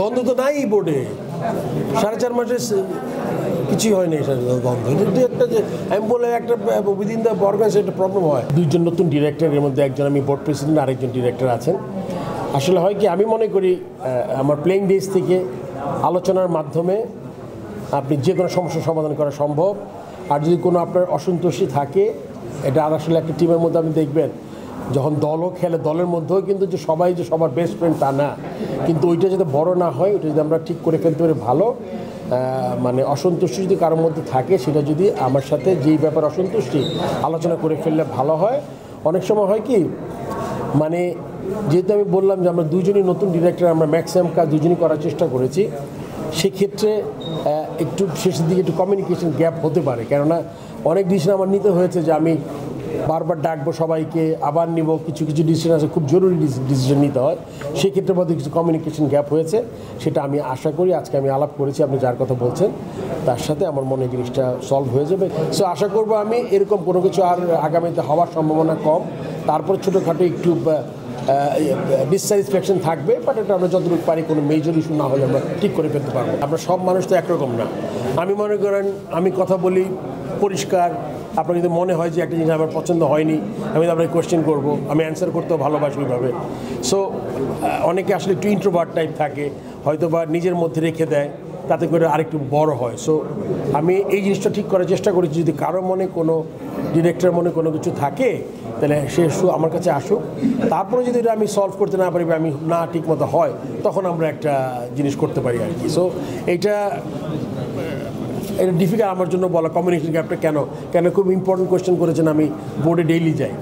দ্বন্দ্ব তো নাই বোর্ডে, 4.5 মাসে কিছুই হয়নি দ্বন্দ্ব। এটা একটা যে আমি বলে একটা উইদিন দ্য অর্গানাইজেশন একটা প্রবলেম হয়। 2জন নতুন ডিরেক্টরের মধ্যে একজন আমি বোর্ড প্রেসিডেন্ট, আরেকজন ডিরেক্টর আছেন। আসলে হয় কি, আমি মনে করি আমার প্লেইং ডেজ থেকে আলোচনার মাধ্যমে আপনি যে কোনো সমস্যার সমাধান করা সম্ভব। আর যদি কোনো আপনার অসন্তুষ্টি থাকে, এটা আর আসলে একটা টিমের মধ্যে আপনি দেখবেন যখন দলও খেলে, দলের মধ্যেও কিন্তু যে সবাই যে সবার বেস্ট ফ্রেন্ড তা না, কিন্তু ওইটা যাতে বড় না হয়, ওইটা যদি আমরা ঠিক করে ফেলতে পারি ভালো। মানে অসন্তুষ্টি যদি কারোর মধ্যে থাকে, সেটা যদি আমার সাথে যেই ব্যাপার অসন্তুষ্টি আলোচনা করে ফেললে ভালো হয়। অনেক সময় হয় কি, মানে যেহেতু আমি বললাম যে আমরা 2জনই নতুন ডিরেক্টর, আমরা ম্যাক্সিমাম কাজ 2জনই করার চেষ্টা করেছি। সেক্ষেত্রে একটু শেষের দিকে একটু কমিউনিকেশন গ্যাপ হতে পারে, কেননা অনেক ডিসিশন আমার নিতে হয়েছে যে আমি বারবার ডাকবো সবাইকে, আবার নিব, কিছু কিছু ডিসিশন আছে খুব জরুরি ডিসিশন নিতে হয়, সেক্ষেত্রে মধ্যে কিছু কমিউনিকেশন গ্যাপ হয়েছে। সেটা আমি আশা করি আজকে আমি আলাপ করেছি আপনি যার কথা বলছেন তার সাথে, আমার মনে হয় জিনিসটা সলভ হয়ে যাবে। সো আশা করবো আমি এরকম কোনো কিছু আর আগামীতে হওয়ার সম্ভাবনা কম। তারপর ছোটোখাটো একটু ডিসস্যাটিসফ্যাকশন থাকবে, বাট এটা আমরা যতটুকু পারি কোনো মেজর ইস্যু না হলে আমরা ঠিক করে ফেলতে পারবো। আমরা সব মানুষ তো একরকম না। আমি মনে করেন আমি কথা বলি পরিষ্কার, আপনার যদি মনে হয় যে একটা জিনিস আমার পছন্দ হয়নি, আমি আপনাকে কোয়েশ্চেন করবো, আমি অ্যান্সার করতেও ভালোবাসি ওইভাবে। সো অনেকে আসলে একটু ইন্ট্রোভার্ট টাইপ থাকে, হয়তো বা নিজের মধ্যে রেখে দেয়, তাতে করে আরেকটু বড় হয়। সো আমি এই জিনিসটা ঠিক করার চেষ্টা করেছি, যদি কারো মনে কোনো ডিরেক্টর মনে কোনো কিছু থাকে তাহলে সে আমার কাছে আসুক। তারপরে যদি এটা আমি সলভ করতে না পারি বা আমি না ঠিক মতো হয়, তখন আমরা একটা জিনিস করতে পারি আর কি। সো এটা ডিফিকাল্ট আমার জন্য বলা, কমিউনিকেশন গ্যাপটা কেন খুব ইম্পর্টেন্ট কোয়েশ্চেন করেছেন। আমি বোর্ডে ডেইলি যাই।